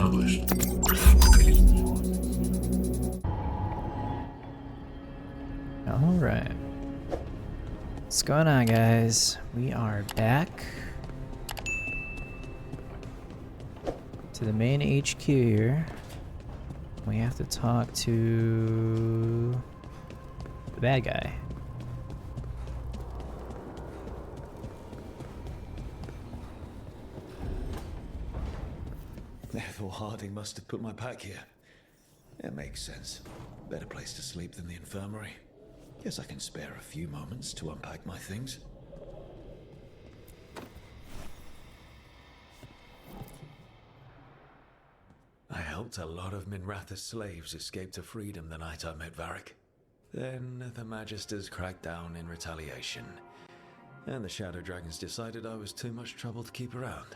established. Alright. What's going on, guys? We are back to the main HQ here. We have to talk to the bad guy. Therefore, Harding must have put my pack here. It makes sense. Better place to sleep than the infirmary. Guess I can spare a few moments to unpack my things. I helped a lot of Minratha's slaves escape to freedom the night I met Varric. Then the Magisters cracked down in retaliation, and the Shadow Dragons decided I was too much trouble to keep around.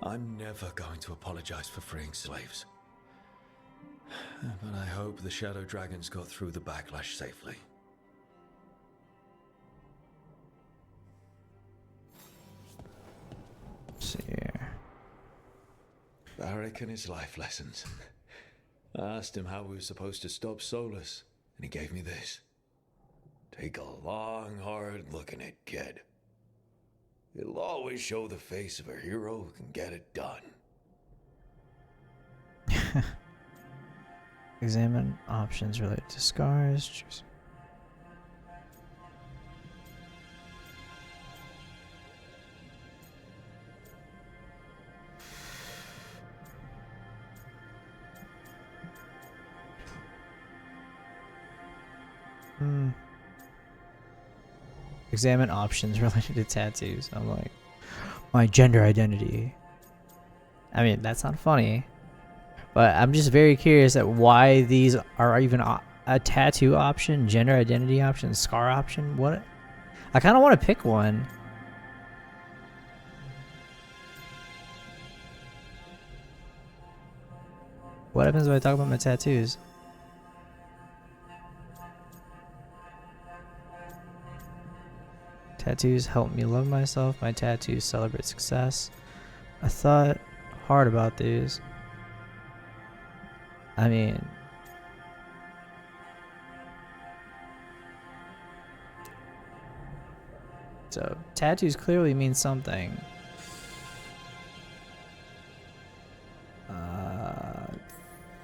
I'm never going to apologize for freeing slaves. But I hope the Shadow Dragons got through the backlash safely. Let's see here. Varric and his life lessons. I asked him how we were supposed to stop Solus, and he gave me this. Take a long, hard look at it, kid. It'll always show the face of a hero who can get it done. Examine options related to scars. Choose. Examine options related to tattoos. I'm like, my gender identity. I mean, that's not funny, but I'm just very curious at why these are even a tattoo option, gender identity option, scar option. What? I kind of want to pick one. What happens when I talk about my tattoos? Tattoos help me love myself. My tattoos celebrate success. I thought hard about these. I mean, so tattoos clearly mean something.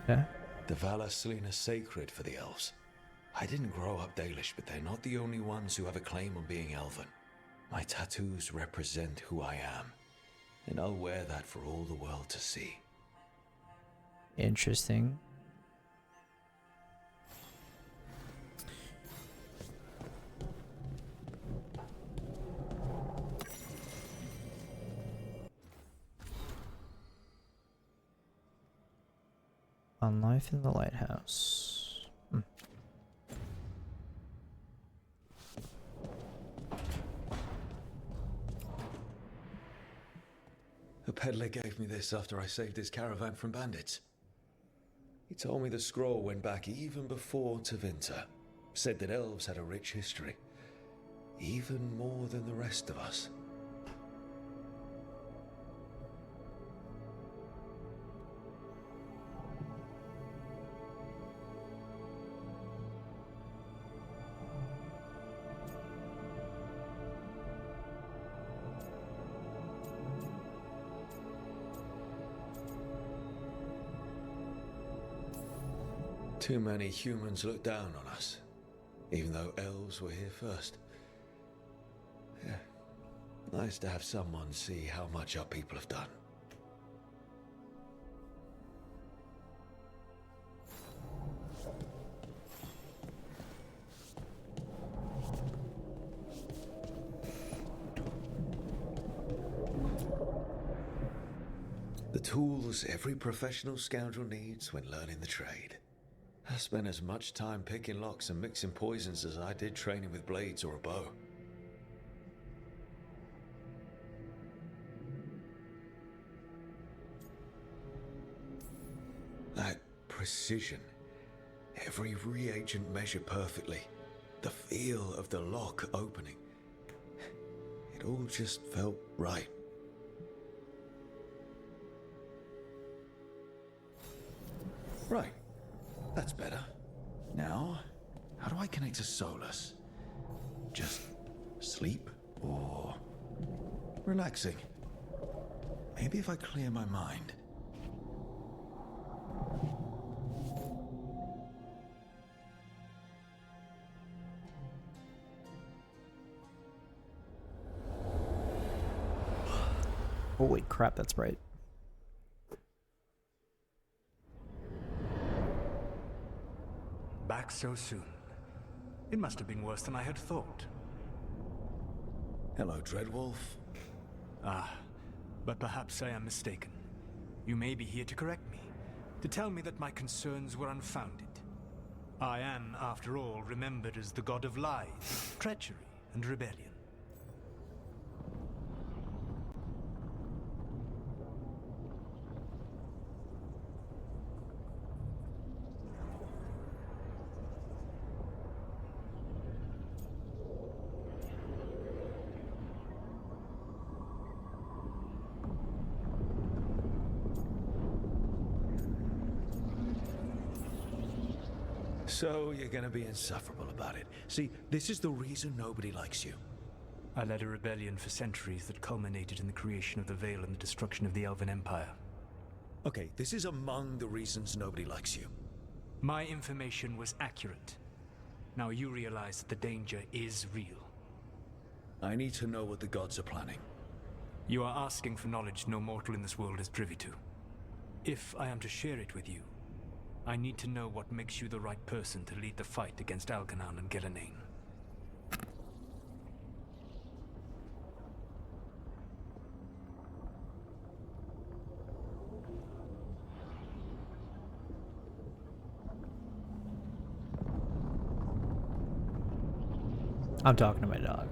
Yeah. The Valasleen are sacred for the elves. I didn't grow up Dalish, but they're not the only ones who have a claim on being elven. My tattoos represent who I am, and I'll wear that for all the world to see. Interesting. On life in the lighthouse. A peddler gave me this after I saved his caravan from bandits. He told me the scroll went back even before Tevinter. Said that elves had a rich history, even more than the rest of us. Too many humans look down on us, even though elves were here first. Yeah, nice to have someone see how much our people have done. The tools every professional scoundrel needs when learning the trade. I spent as much time picking locks and mixing poisons as I did training with blades or a bow. That precision. Every reagent measured perfectly. The feel of the lock opening. It all just felt right. Right. That's better. Now, how do I connect to Solus? Just sleep or relaxing? Maybe if I clear my mind. Holy crap, that's bright. Back so soon. It must have been worse than I had thought. Hello, Dreadwolf. Ah, but perhaps I am mistaken. You may be here to correct me, to tell me that my concerns were unfounded. I am, after all, remembered as the god of lies, treachery, and rebellion. So you're gonna be insufferable about it. See, this is the reason nobody likes you. I led a rebellion for centuries that culminated in the creation of the Veil and the destruction of the Elven Empire. Okay, this is among the reasons nobody likes you. My information was accurate. Now you realize that the danger is real. I need to know what the gods are planning. You are asking for knowledge no mortal in this world is privy to. If I am to share it with you, I need to know what makes you the right person to lead the fight against Algernon and Gillenane. I'm talking to my dog.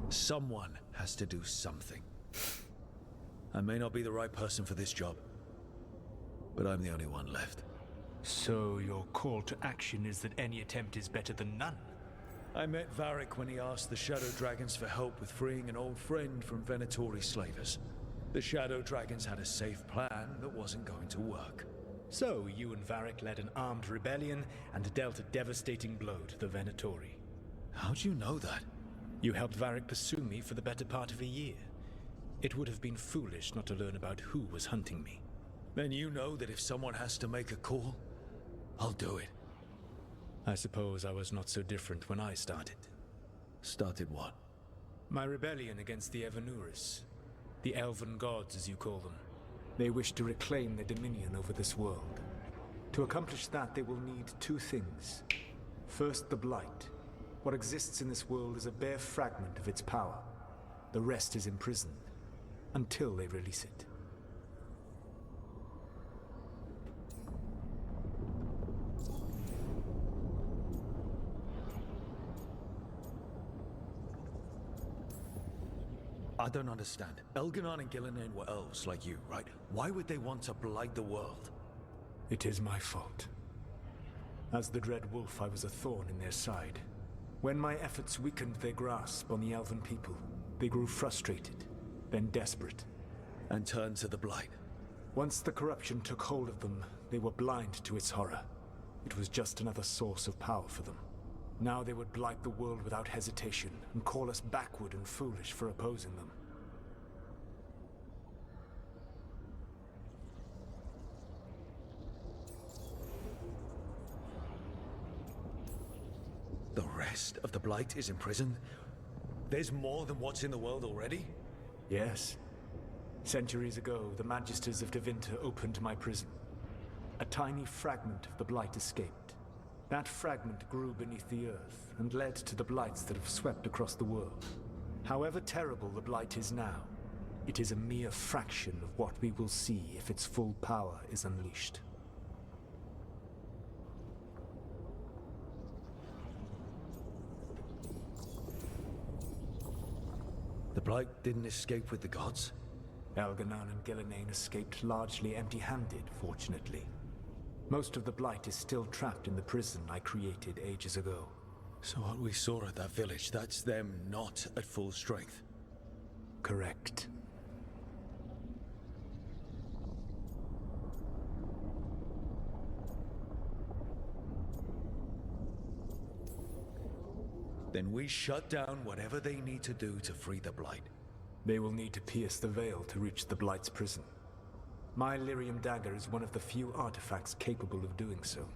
Someone has to do something. I may not be the right person for this job, but I'm the only one left. So your call to action is that any attempt is better than none? I met Varric when he asked the Shadow Dragons for help with freeing an old friend from Venatori slavers. The Shadow Dragons had a safe plan that wasn't going to work. So you and Varric led an armed rebellion and dealt a devastating blow to the Venatori. How'd you know that? You helped Varric pursue me for the better part of a year. It would have been foolish not to learn about who was hunting me. Then you know that if someone has to make a call, I'll do it. I suppose I was not so different when I started. Started what? My rebellion against the Evanuris. The Elven gods, as you call them. They wish to reclaim their dominion over this world. To accomplish that, they will need two things. First, the Blight. What exists in this world is a bare fragment of its power. The rest is imprisoned, until they release it. I don't understand. Elgernon and Gillenane were elves like you, right? Why would they want to blight the world? It is my fault. As the Dread Wolf, I was a thorn in their side. When my efforts weakened their grasp on the Elven people, they grew frustrated, then desperate. And turned to the blight. Once the corruption took hold of them, they were blind to its horror. It was just another source of power for them. Now they would blight the world without hesitation and call us backward and foolish for opposing them. The rest of the blight is imprisoned? There's more than what's in the world already? Yes. Centuries ago, the Magisters of Tevinter opened my prison. A tiny fragment of the blight escaped. That fragment grew beneath the earth and led to the blights that have swept across the world. However terrible the blight is now, it is a mere fraction of what we will see if its full power is unleashed. The Blight didn't escape with the gods? Elganan and Gillenane escaped largely empty-handed, fortunately. Most of the Blight is still trapped in the prison I created ages ago. So what we saw at that village, that's them not at full strength? Correct. Then we shut down whatever they need to do to free the Blight. They will need to pierce the veil to reach the Blight's prison. My Lyrium dagger is one of the few artifacts capable of doing so.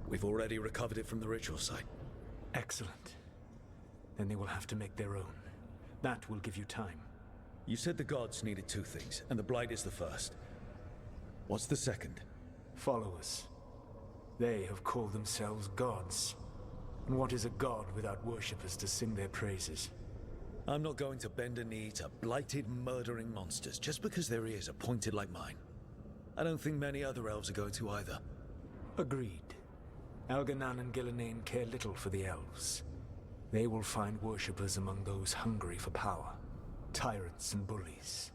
We've already recovered it from the ritual site. Excellent. Then they will have to make their own. That will give you time. You said the gods needed two things, and the Blight is the first. What's the second? Followers. They have called themselves gods. And what is a god without worshippers to sing their praises? I'm not going to bend a knee to blighted, murdering monsters just because their ears are pointed like mine. I don't think many other elves are going to either. Agreed. Elganan and Gillenane care little for the elves. They will find worshippers among those hungry for power. Tyrants and bullies.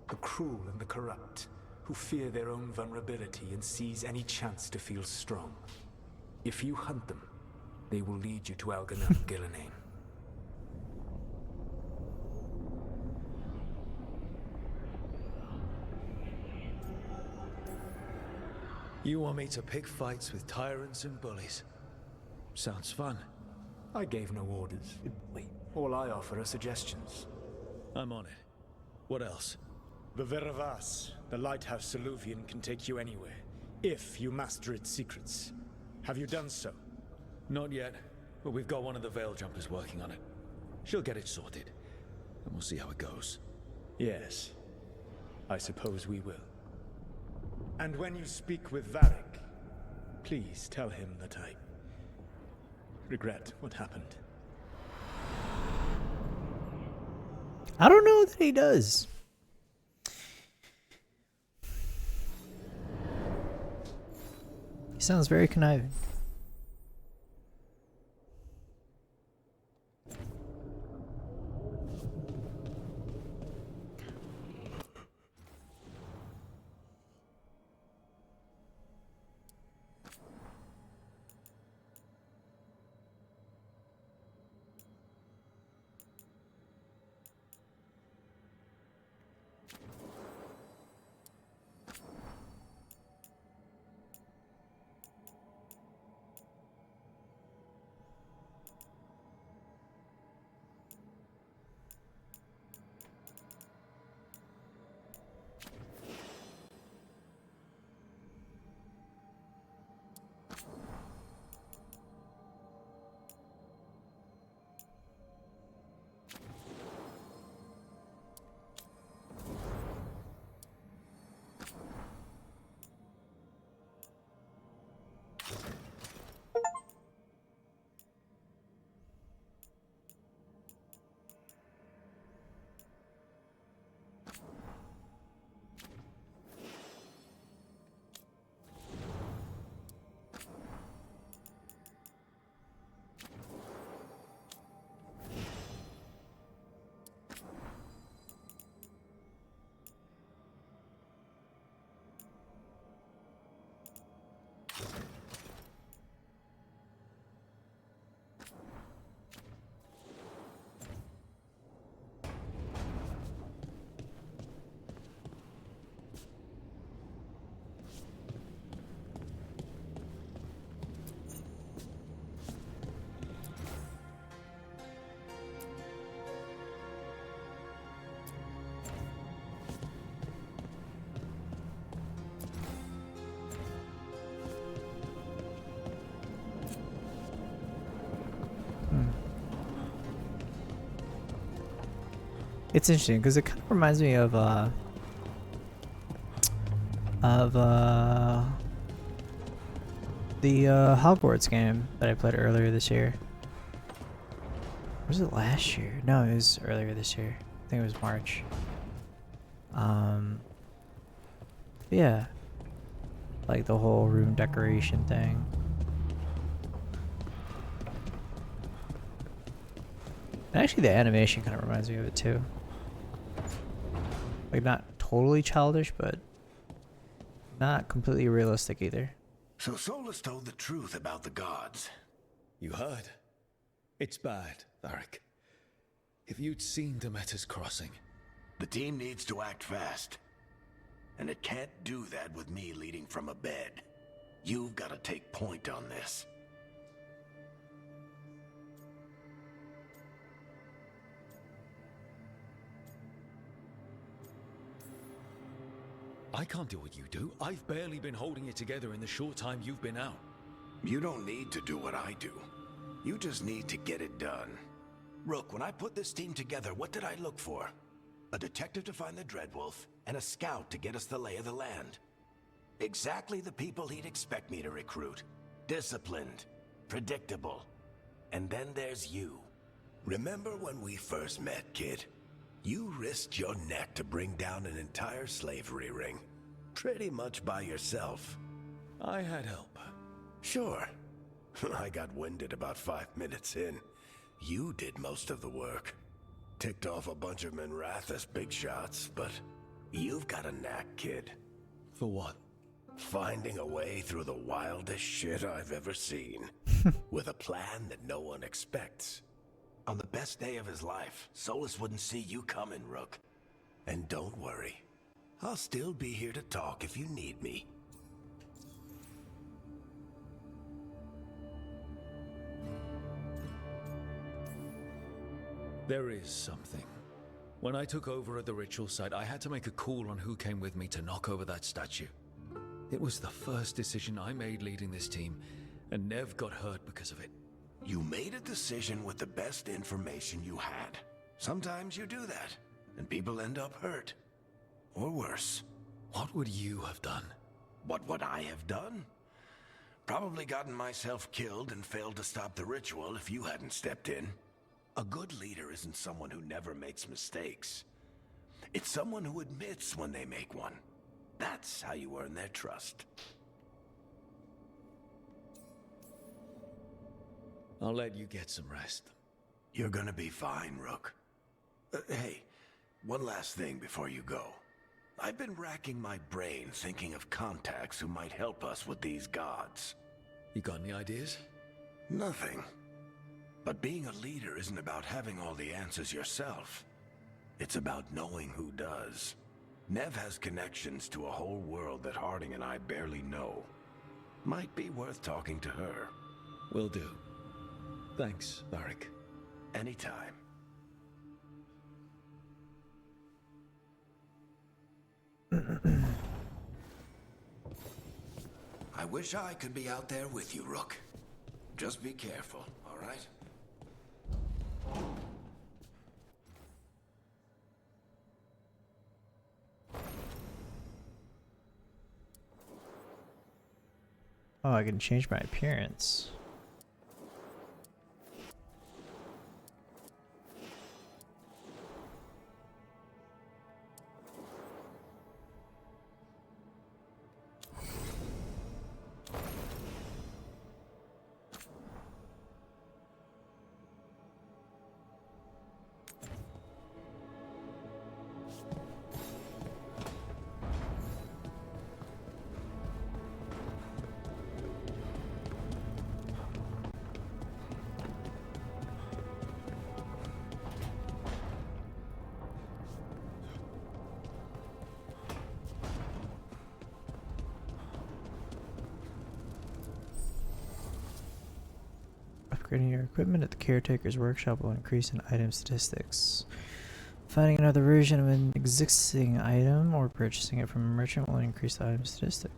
The cruel and the corrupt, who fear their own vulnerability and seize any chance to feel strong. If you hunt them, they will lead you to Elganan and Gillenane. You want me to pick fights with tyrants and bullies? Sounds fun. I gave no orders. All I offer are suggestions. I'm on it. What else? The Veravas, the lighthouse Soluvian, can take you anywhere, if you master its secrets. Have you done so? Not yet, but we've got one of the Veil Jumpers working on it. She'll get it sorted, and we'll see how it goes. Yes. I suppose we will. And when you speak with Varric, please tell him that I regret what happened. I don't know that he does. He sounds very conniving. It's interesting because it kind of reminds me of the Hogwarts game that I played earlier this year. Was it last year? No, it was earlier this year. I think it was March. Yeah, like the whole room decoration thing. And actually, the animation kind of reminds me of it too. Like, not totally childish, but not completely realistic either. So Solus told the truth about the gods. You heard? It's bad, Varric. If you'd seen Demeter's crossing. The team needs to act fast. And it can't do that with me leading from a bed. You've got to take point on this. I can't do what you do. I've barely been holding it together in the short time you've been out. You don't need to do what I do. You just need to get it done. Rook, when I put this team together, what did I look for? A detective to find the Dreadwolf, and a scout to get us the lay of the land. Exactly the people he'd expect me to recruit. Disciplined, predictable. And then there's you. Remember when we first met, kid? You risked your neck to bring down an entire slavery ring. Pretty much by yourself. I had help. Sure. I got winded about 5 minutes in. You did most of the work. Ticked off a bunch of Minrathous big shots, but you've got a knack, kid. For what? Finding a way through the wildest shit I've ever seen. With a plan that no one expects. On the best day of his life, Solus wouldn't see you coming, Rook. And don't worry. I'll still be here to talk if you need me. There is something. When I took over at the ritual site, I had to make a call on who came with me to knock over that statue. It was the first decision I made leading this team, and Nev got hurt because of it. You made a decision with the best information you had. Sometimes you do that, and people end up hurt. Or worse. What would you have done? What would I have done? Probably gotten myself killed and failed to stop the ritual if you hadn't stepped in. A good leader isn't someone who never makes mistakes. It's someone who admits when they make one. That's how you earn their trust. I'll let you get some rest. You're gonna be fine, Rook. Hey, one last thing before you go. I've been racking my brain thinking of contacts who might help us with these gods. You got any ideas? Nothing. But being a leader isn't about having all the answers yourself. It's about knowing who does. Nev has connections to a whole world that Harding and I barely know. Might be worth talking to her. Will do. Thanks, Varric. Anytime. I wish I could be out there with you, Rook. Just be careful, all right? Oh, I can change my appearance. Upgrading your equipment at the caretaker's workshop will increase in item statistics. Finding another version of an existing item or purchasing it from a merchant will increase the item statistic.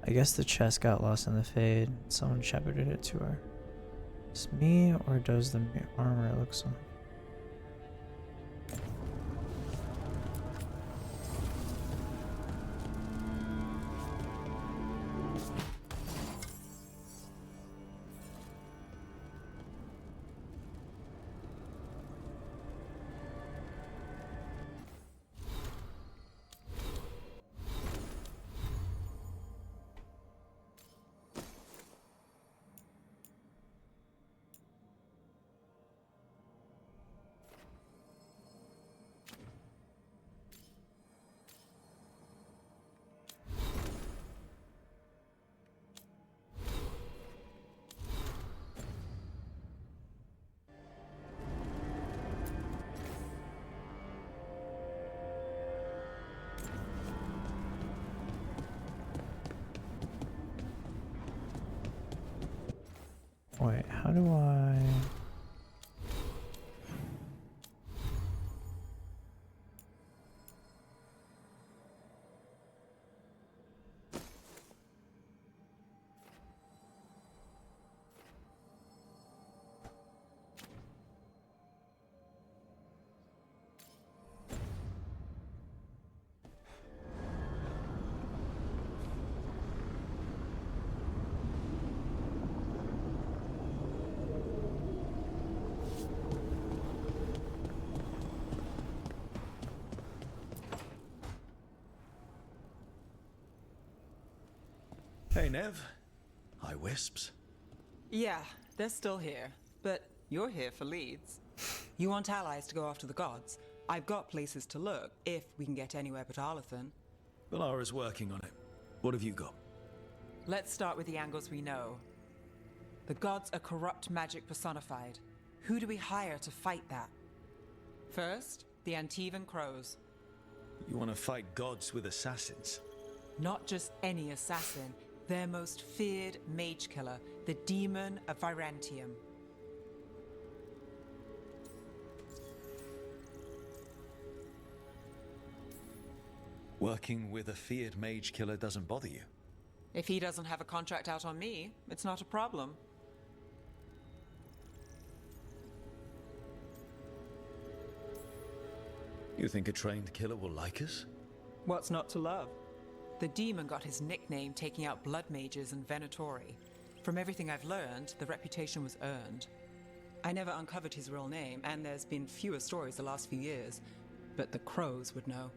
I guess the chest got lost in the fade. Someone shepherded it to her. Is it me or does the armor look so? Wait, how do I... Hey, Nev. Hi, Wisps. Yeah, they're still here. But you're here for leads. You want allies to go after the gods? I've got places to look, if we can get anywhere but Arlathan. Valara's working on it. What have you got? Let's start with the angles we know. The gods are corrupt magic personified. Who do we hire to fight that? First, the Antivan Crows. You want to fight gods with assassins? Not just any assassin, their most feared mage killer, the Demon of Virantium. Working with a feared mage killer doesn't bother you? If he doesn't have a contract out on me, it's not a problem. You think a trained killer will like us? What's not to love? The demon got his nickname taking out blood mages and venatori. From everything I've learned, the reputation was earned. I never uncovered his real name, and there's been fewer stories the last few years, but the Crows would know.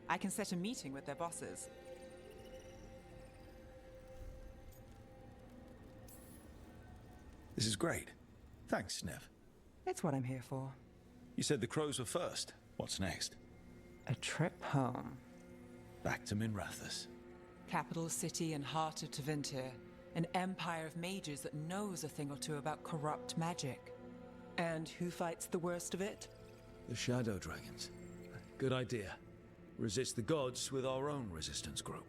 I can set a meeting with their bosses. This is great. Thanks, Nev. It's what I'm here for. You said the Crows were first. What's next? A trip home. Back to Minrathous. Capital city and heart of Tevinter. An empire of mages that knows a thing or two about corrupt magic. And who fights the worst of it? The Shadow Dragons. Good idea. Resist the gods with our own resistance group.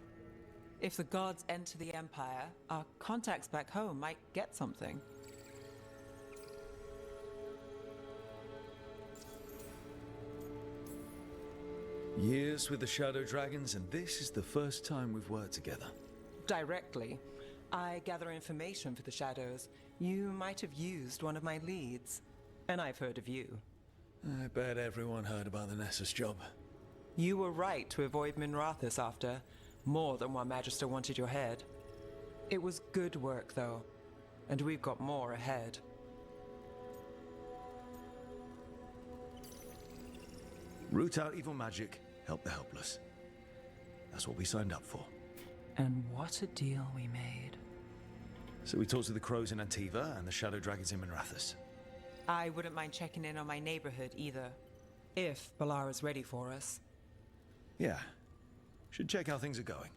If the gods enter the empire, our contacts back home might get something. Years with the Shadow Dragons, and this is the first time we've worked together. Directly. I gather information for the Shadows. You might have used one of my leads. And I've heard of you. I bet everyone heard about the Nessus job. You were right to avoid Minrathous after. More than one Magister wanted your head. It was good work, though. And we've got more ahead. Root out evil magic, help the helpless. That's what we signed up for. And what a deal we made. So we talked to the Crows in Antiva and the Shadow Dragons in Minrathous. I wouldn't mind checking in on my neighborhood either. If Balara's ready for us. Yeah. Should check how things are going.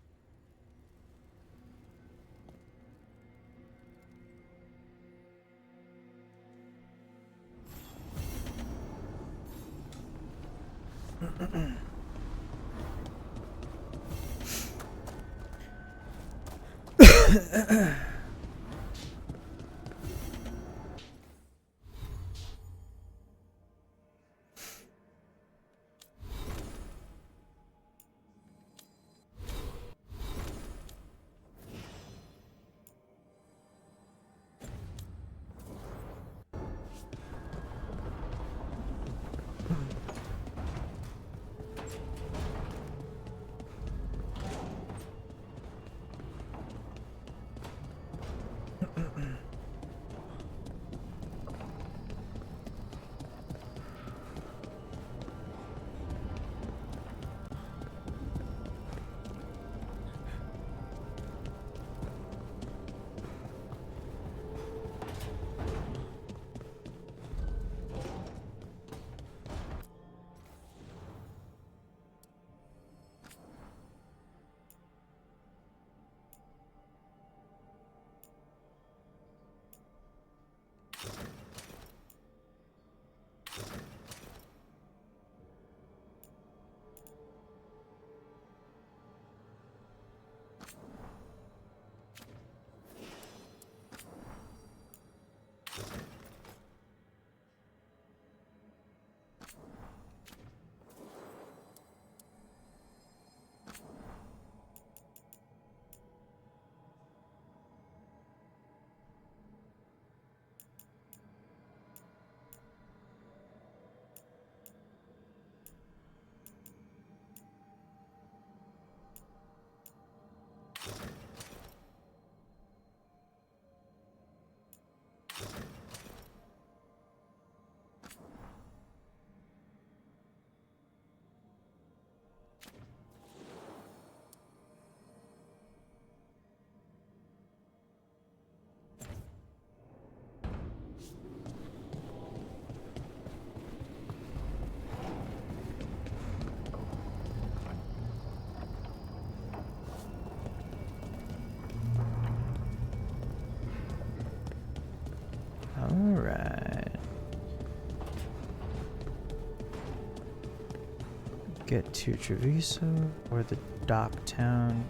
get to Treviso or the dock town,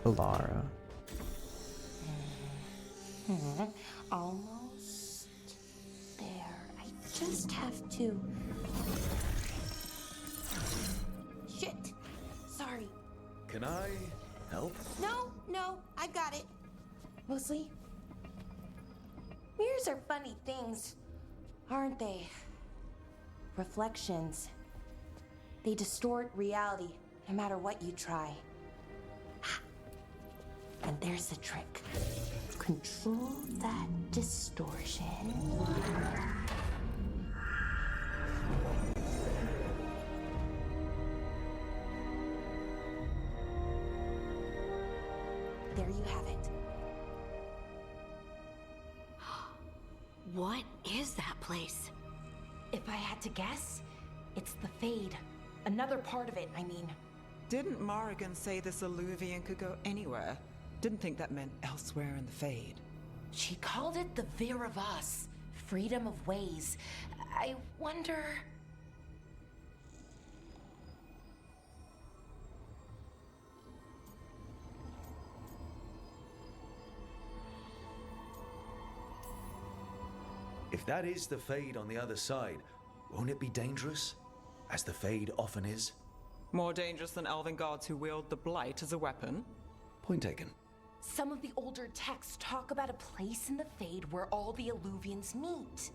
Balara? Almost there. I just have to. Shit. Sorry. Can I help? No, I've got it. Mostly. Mirrors are funny things, aren't they? Reflections. They distort reality, no matter what you try. And there's the trick. Control that distortion. There you have it. What is that place? If I had to guess, it's the Fade. Another part of it, I mean. Didn't Morrigan say this Illuvian could go anywhere? Didn't think that meant elsewhere in the Fade. She called it the Vir of Us, freedom of ways. I wonder... If that is the Fade on the other side, won't it be dangerous? As the Fade often is? More dangerous than elven gods who wield the Blight as a weapon? Point taken. Some of the older texts talk about a place in the Fade where all the Illuvians meet.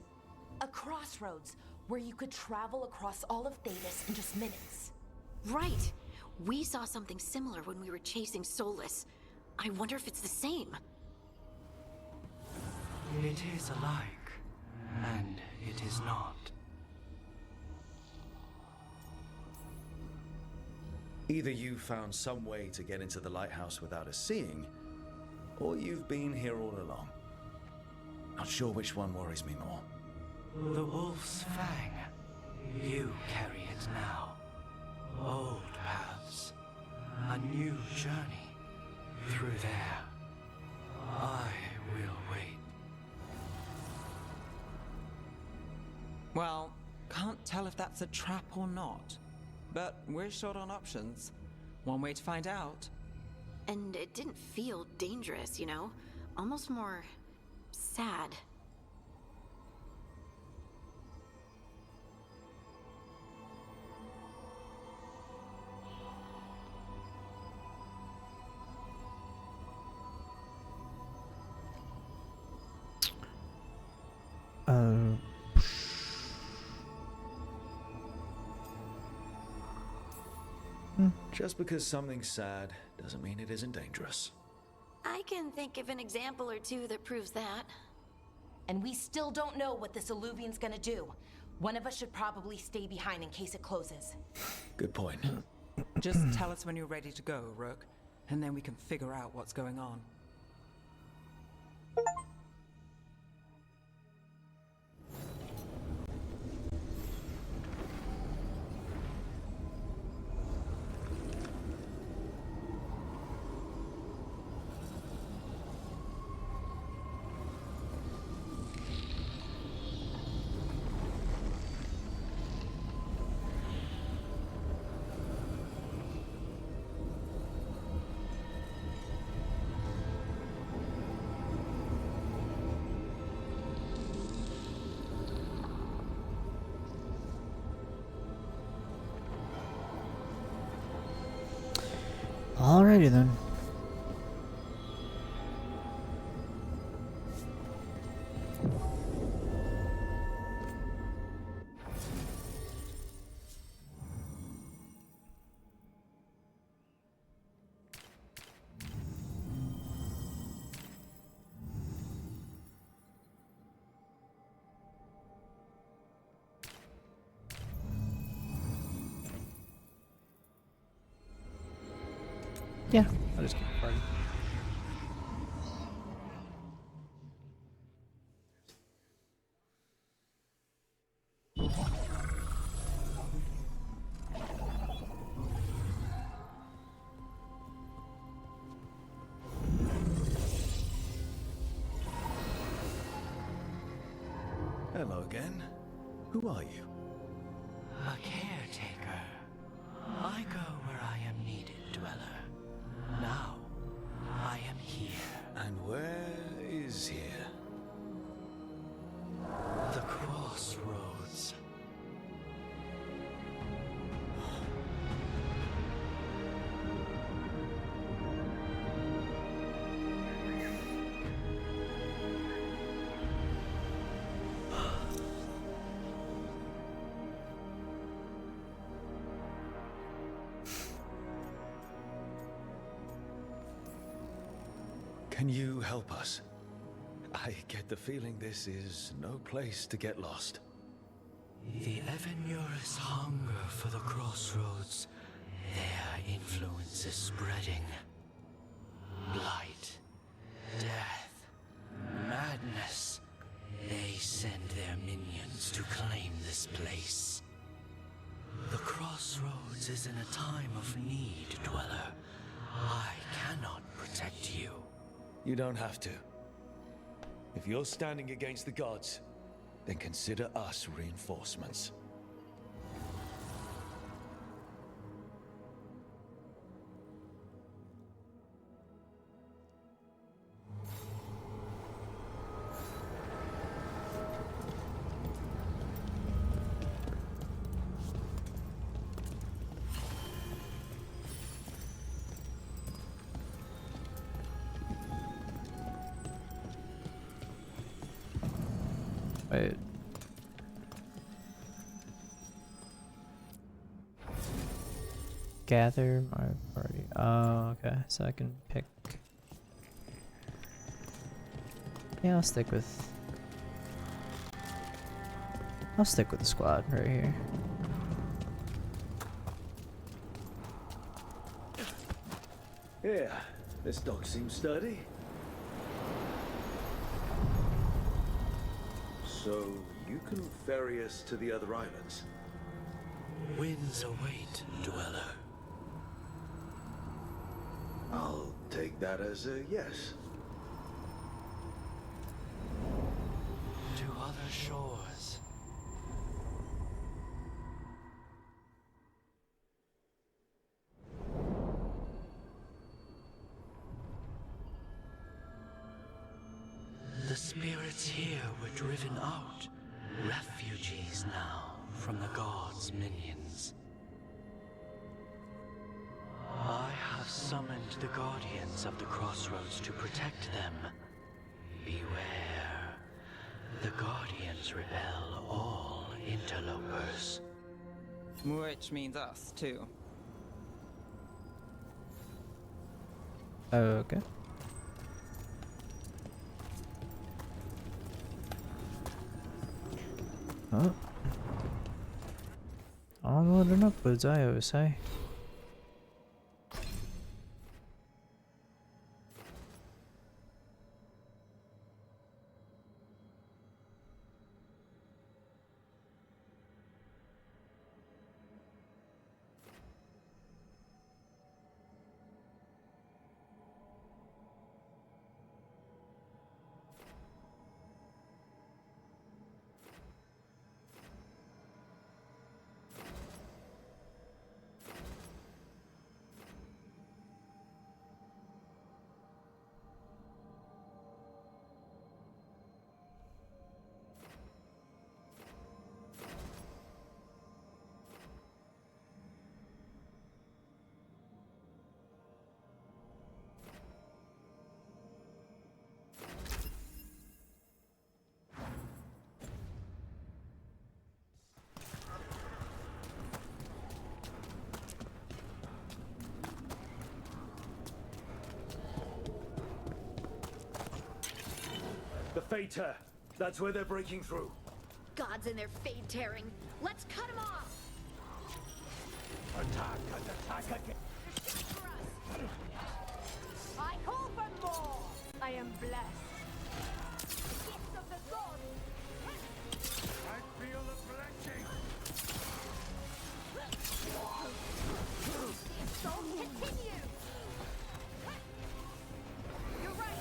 A crossroads where you could travel across all of Thedas in just minutes. Right. We saw something similar when we were chasing Solus. I wonder if it's the same. It is alike, and it is not. Either you found some way to get into the lighthouse without us seeing, or you've been here all along. Not sure which one worries me more. The Wolf's Fang. You carry it now. Old paths. A new journey. Through there. I will wait. Well, can't tell if that's a trap or not. But we're short on options. One way to find out. And it didn't feel dangerous, you know? Almost more... sad. Just because something's sad doesn't mean it isn't dangerous. I can think of an example or two that proves that. And we still don't know what this Illuvian's gonna do. One of us should probably stay behind in case it closes. Good point. Just tell us when you're ready to go, Rook, and then we can figure out what's going on. Alrighty then. Yeah, I'll just keep recording. Hello again. Who are you? A caretaker. Can you help us? I get the feeling this is no place to get lost. The Evanurus hunger for the crossroads. Their influence is spreading. Blight, death, madness. They send their minions to claim this place. The crossroads is in a time of need, Dweller. I cannot protect you. You don't have to. If you're standing against the gods, then consider us reinforcements. Wait. Gather my party. Oh, okay. So I can pick. Yeah, I'll stick with the squad right here. Yeah, this dog seems sturdy. So, you can ferry us to the other islands? Winds await, Dweller. I'll take that as a yes. To other shores. The spirits here were driven out. Refugees now from the gods' minions. I have summoned the guardians of the crossroads to protect them. Beware. The guardians repel all interlopers. Which means us, too. Okay. Oh. Onward and upwards, I always say. The Fater! That's where they're breaking through. Gods and their fade tearing. Let's cut them off! Attack again! I call for more! I am blessed. Gift of the gods! I feel the blessing! The assault continues! You're right!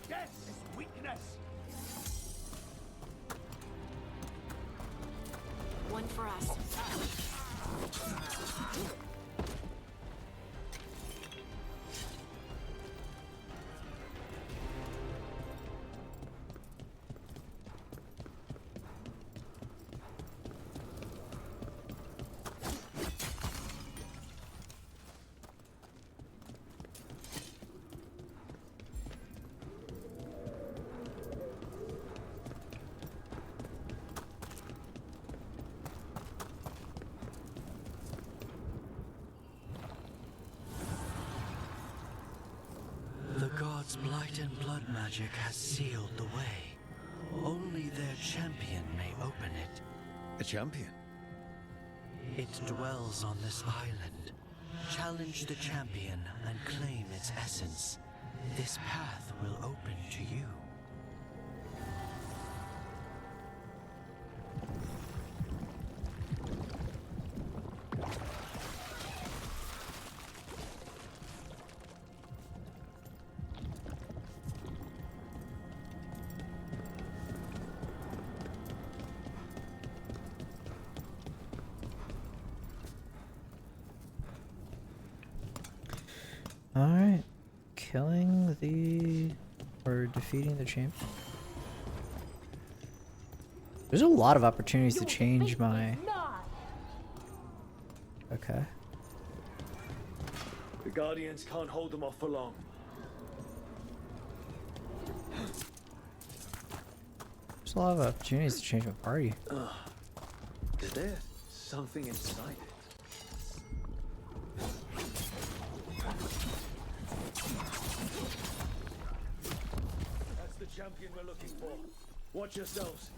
Yes, weakness! One for us. light and blood magic has sealed the way. Only their champion may open it. A champion? It dwells on this island. Challenge the champion and claim its essence. This path will open to you. Alright. Killing the... or defeating the champion. There's a lot of opportunities to change my... Okay. The Guardians can't hold them off for long. There's a lot of opportunities to change my party. Is there something inside it? That's the champion we're looking for. Watch yourselves.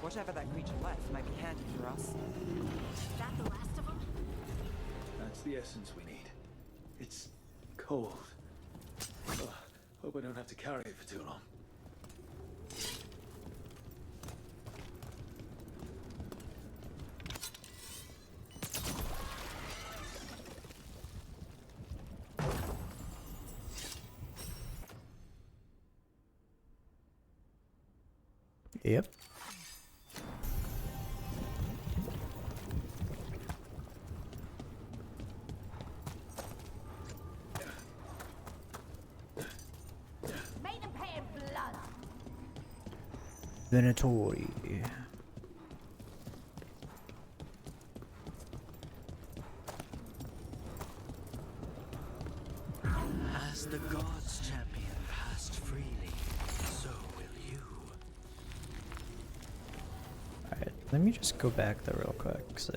Whatever that creature left might be handy for us. Is that the last of them? That's the essence we need. It's cold. Ugh, hope I don't have to carry it for too long. Yep. Made him pay in blood. Venatori. As the gods' champion passed freely, so will you. Alright, let me just go back there real quick, 'cause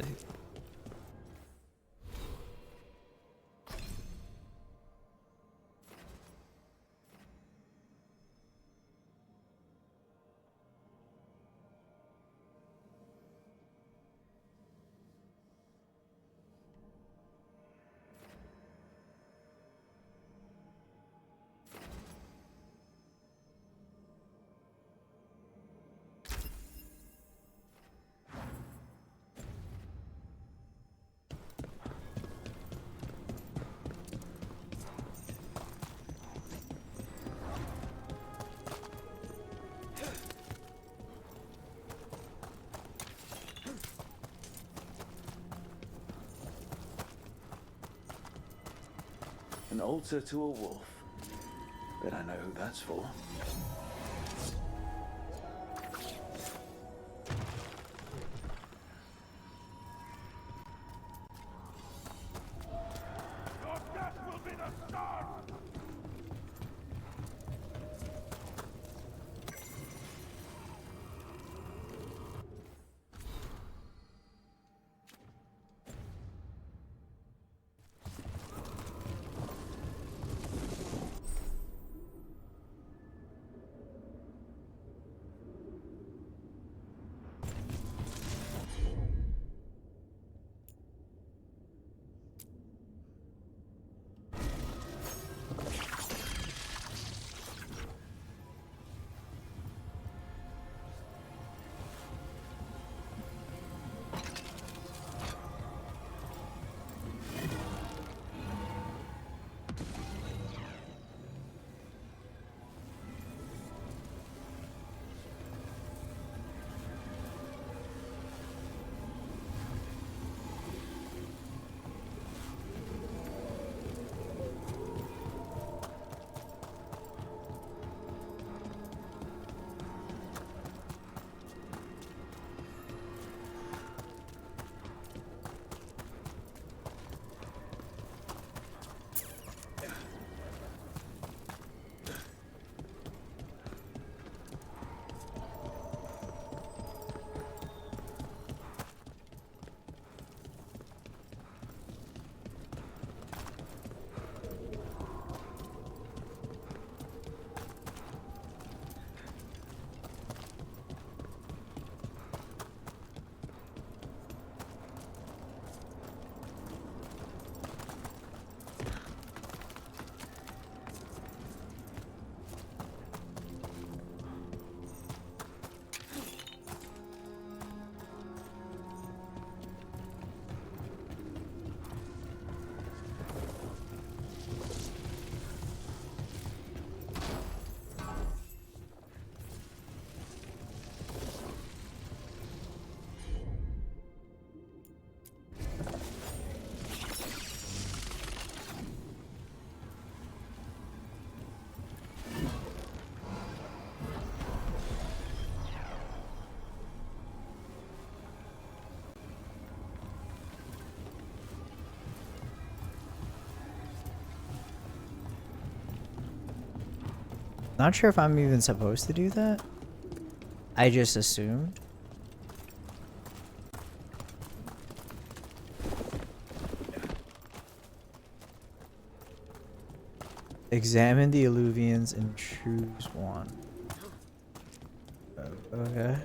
An altar to a wolf. Bet I know who that's for. Not sure if I'm even supposed to do that. I just assumed. Examine the alluvians and choose one. Okay.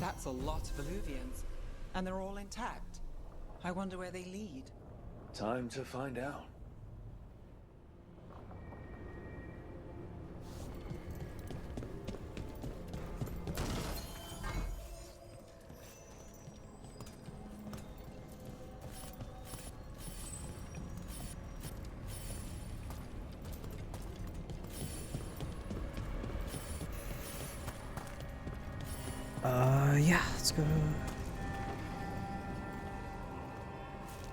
That's a lot of alluvians, and they're all intact. I wonder where they lead. Time to find out. Yeah, let's go.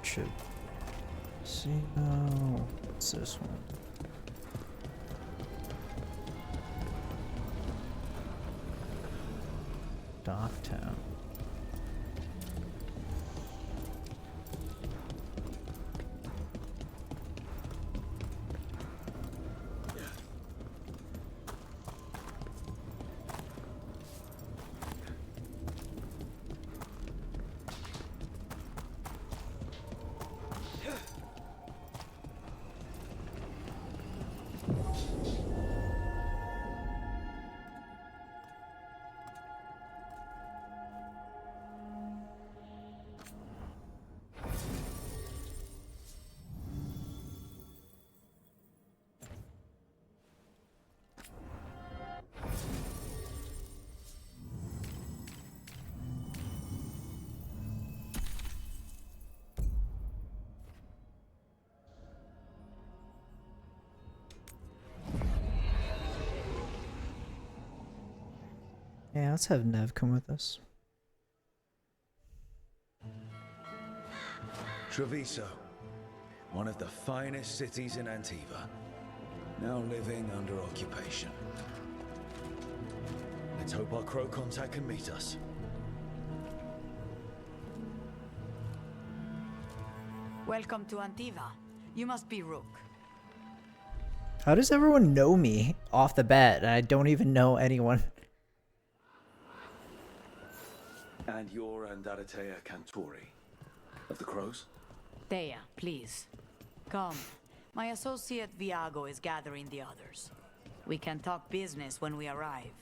Should see now. What's this one? Docktown. Yeah, let's have Nev come with us. Treviso, one of the finest cities in Antiva, now living under occupation. Let's hope our crow contact can meet us. Welcome to Antiva. You must be Rook. How does everyone know me off the bat? I don't even know anyone. And you're Andaratea Cantori, of the Crows? Thea, please. Come. My associate Viago is gathering the others. We can talk business when we arrive.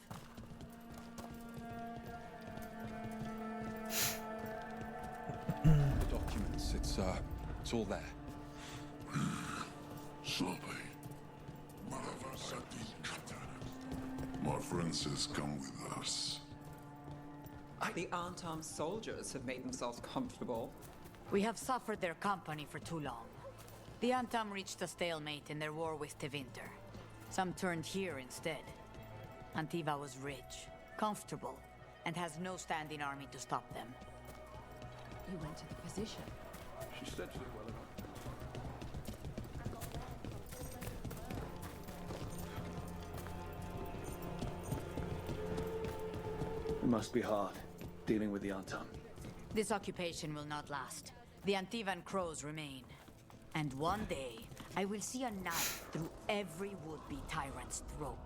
Documents, it's all there. My friend says come with us. The Antam soldiers have made themselves comfortable. We have suffered their company for too long. The Antam reached a stalemate in their war with Tevinter. Some turned here instead. Antiva was rich, comfortable, and has no standing army to stop them. You went to the physician. She said she did well enough. It must be hard, dealing with the Antam. This occupation will not last. The Antivan crows remain. And one day, I will see a knife through every would-be tyrant's throat.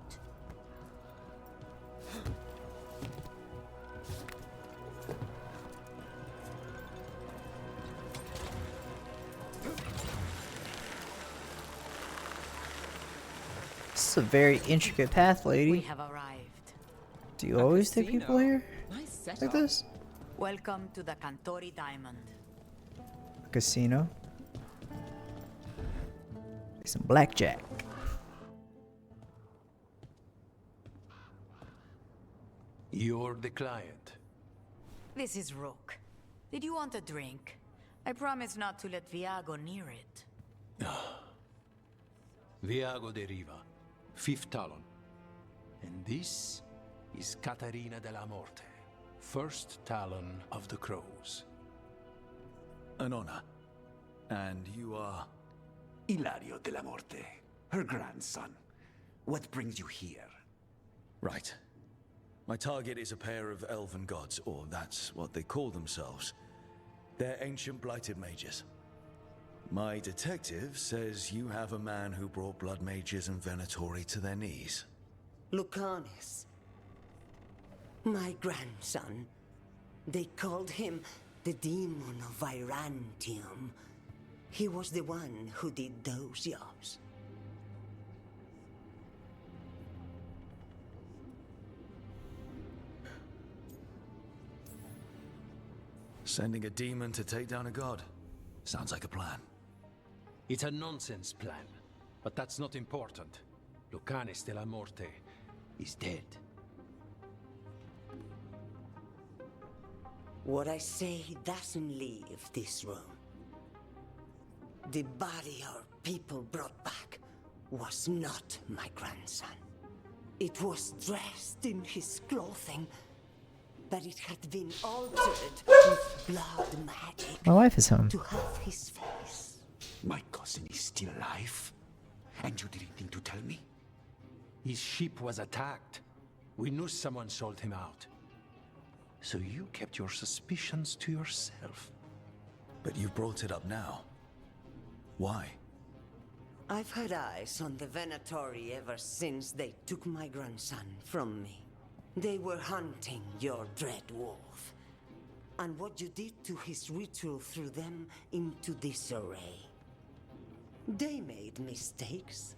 This is a very intricate path, lady. We have arrived. Do you always take people here? Nice setup. Like this? Welcome to the Cantori Diamond. A casino? Play some blackjack. You're the client. This is Rook. Did you want a drink? I promise not to let Viago near it. Viago de Riva, 5th Talon. And this is Catarina della Morte, 1st Talon of the Crows. An honor. And you are? Ilario della Morte, her grandson. What brings you here? Right. My target is a pair of elven gods, or that's what they call themselves. They're ancient blighted mages. My detective says you have a man who brought blood mages and Venatori to their knees. Lucanus. My grandson. They called him the Demon of Virantium. He was the one who did those jobs. Sending a demon to take down a god. Sounds like a plan. It's a nonsense plan, but that's not important. Lucanus de la Morte is dead. What I say doesn't leave this room. The body our people brought back was not my grandson. It was dressed in his clothing, but it had been altered with blood magic. My wife is home. To have his face. My cousin is still alive? And you didn't think to tell me? His ship was attacked. We knew someone sold him out. So you kept your suspicions to yourself. But you brought it up now. Why? I've had eyes on the Venatori ever since they took my grandson from me. They were hunting your dread wolf. And what you did to his ritual threw them into disarray. They made mistakes,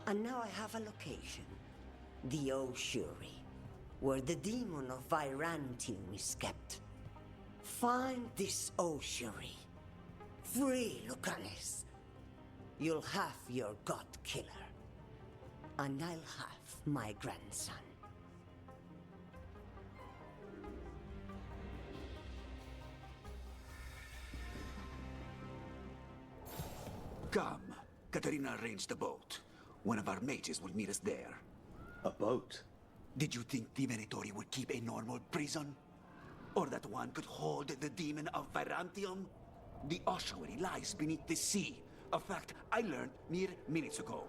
and now I have a location. The ossuary, where the demon of Virantium is kept. Find this ossuary. Free Lucanus. You'll have your god killer. And I'll have my grandson. Come. Katarina arranged a boat. One of our mages will meet us there. A boat? Did you think the Venatori would keep a normal prison? Or that one could hold the demon of Virantium? The ossuary lies beneath the sea. A fact I learned mere minutes ago.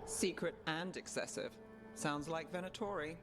Secret and excessive. Sounds like Venatori.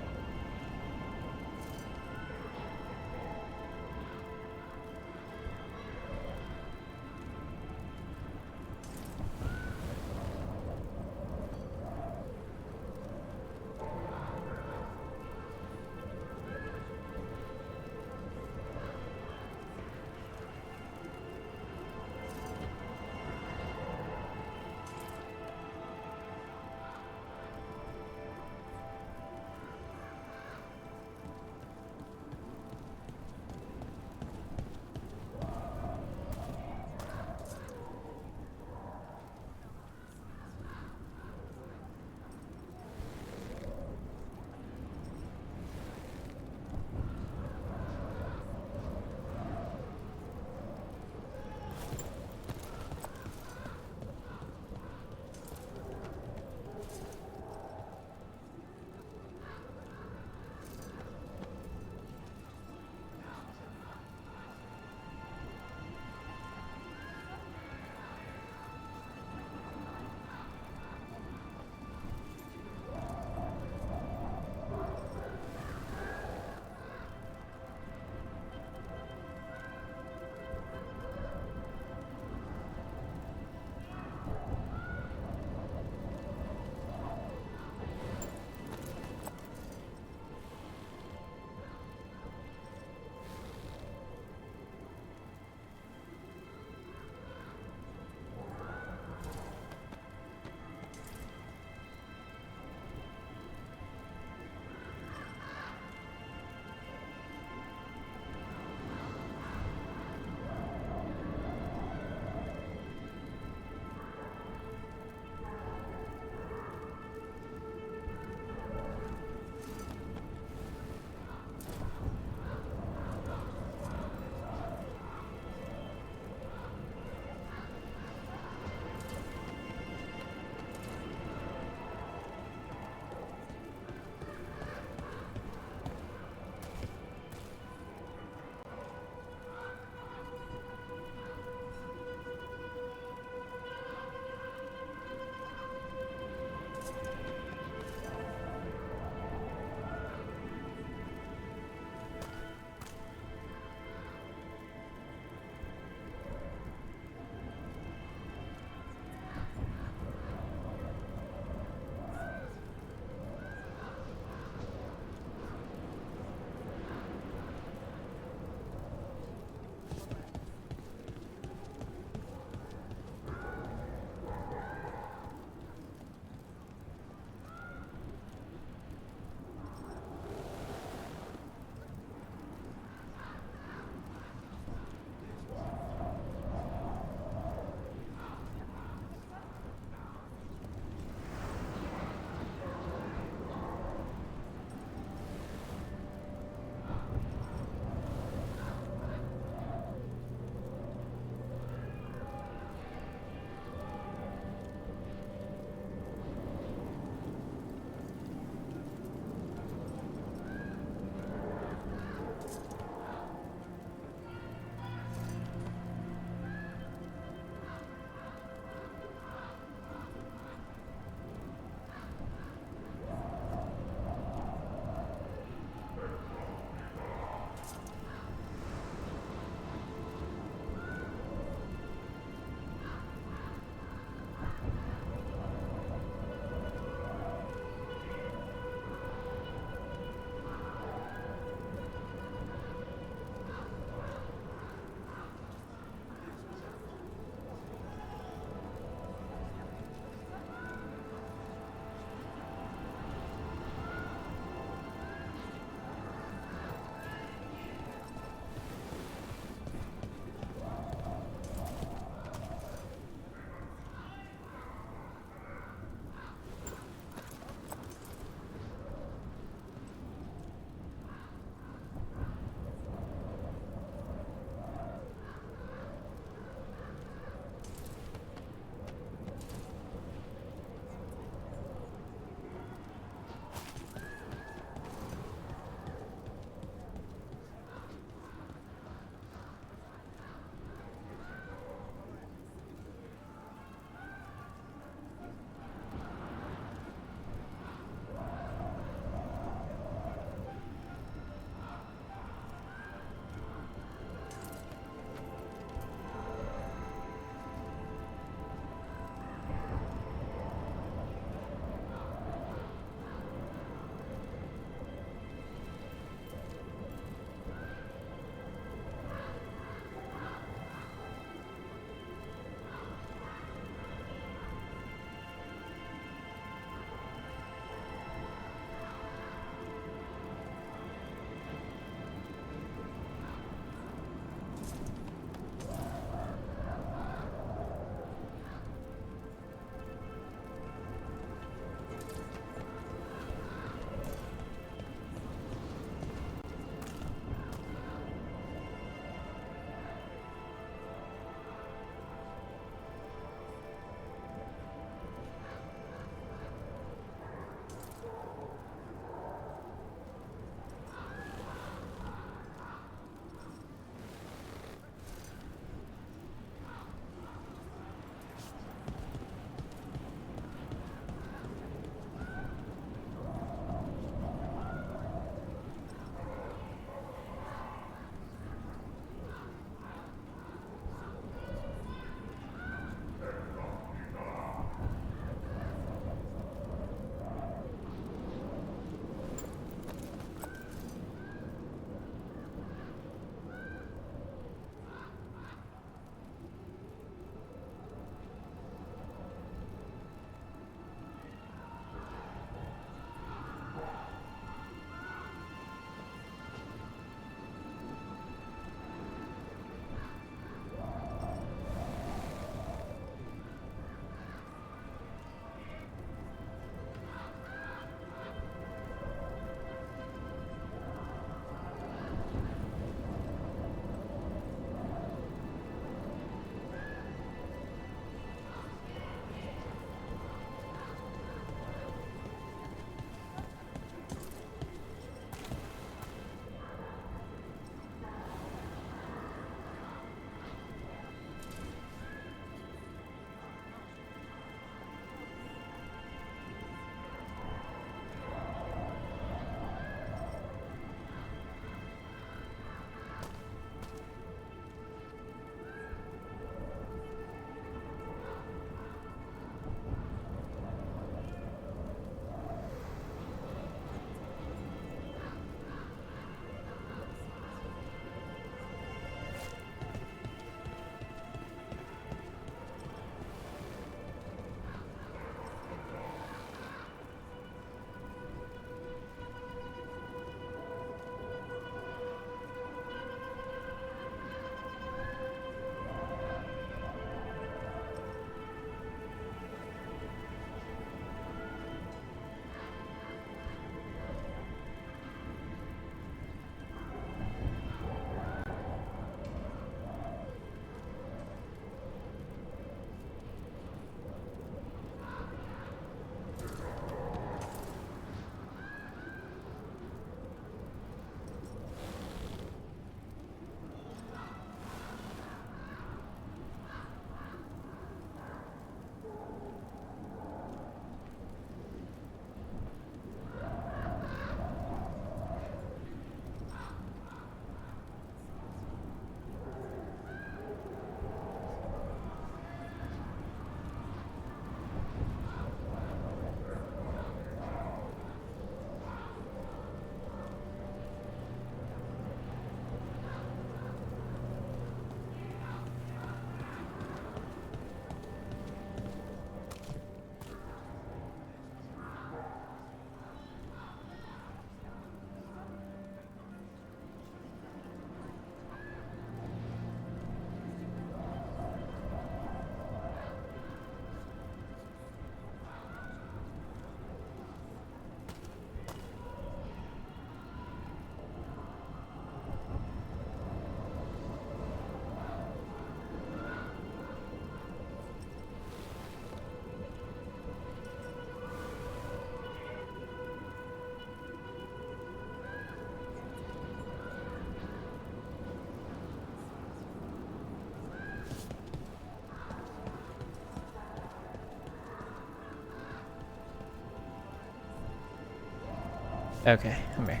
Okay, come here.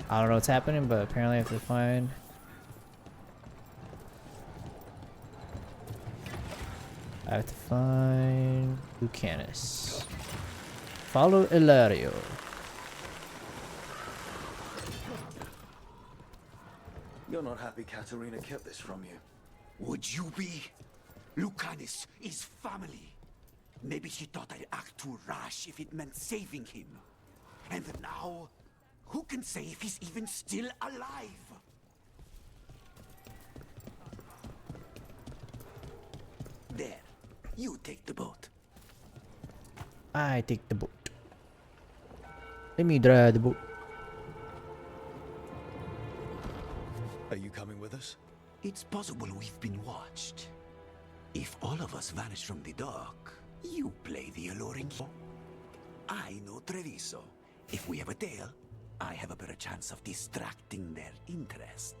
I don't know what's happening, but apparently I have to find... I have to find Lucanus. Follow Ilario. You're not happy Katerina kept this from you. Would you be? Lucanus is family. Maybe she thought I'd act too rash if it meant saving him. And now, who can say if he's even still alive? There, you take the boat. I take the boat. Let me drive the boat. Are you coming with us? It's possible we've been watched. If all of us vanish from the dock, you play the alluring. I know Treviso. If we have a tail, I have a better chance of distracting their interest.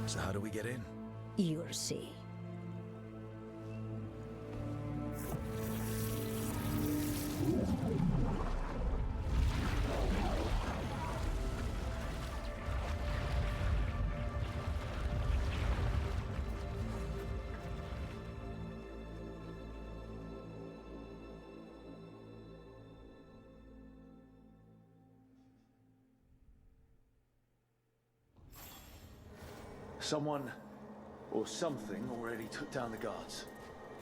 So how do we get in? You'll see. Someone or something already took down the guards.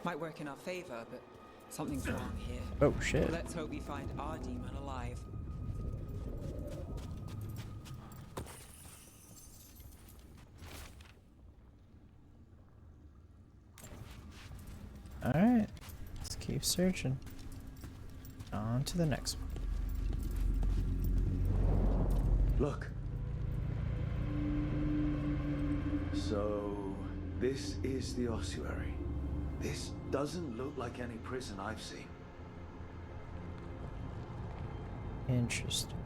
Might work in our favor, but something's wrong here. Oh shit. Let's hope we find our demon alive. Alright. Let's keep searching. On to the next one. Look. So, this is the ossuary. This doesn't look like any prison I've seen. Interesting.